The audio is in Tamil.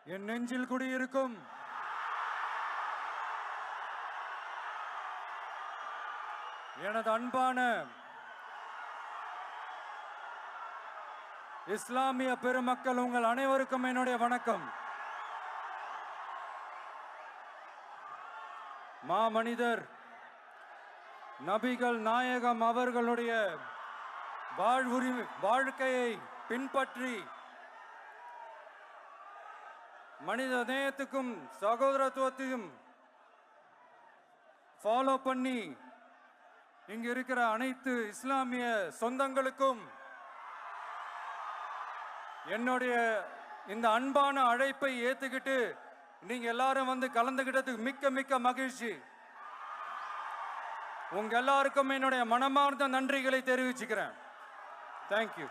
என் நெஞ்சில் குடியிருக்கும் எனது அன்பான இஸ்லாமிய பெருமக்கள், உங்கள் அனைவருக்கும் என்னுடைய வணக்கம். மாமனிதர் நபிகள் நாயகம் அவர்களுடைய வாழ்க்கையை பின்பற்றி மனித நேயத்துக்கும் சகோதரத்துவத்தையும் ஃபாலோ பண்ணி இங்க இருக்கிற அனைத்து இஸ்லாமிய சொந்தங்களுக்கும் என்னுடைய இந்த அன்பான அழைப்பை ஏத்துக்கிட்டு நீங்க எல்லாரும் வந்து கலந்துகிட்டதுக்கு மிக்க மிக்க மகிழ்ச்சி. உங்க எல்லாருக்கும் என்னுடைய மனமார்ந்த நன்றிகளை தெரிவிச்சுக்கிறேன். தேங்க்யூ.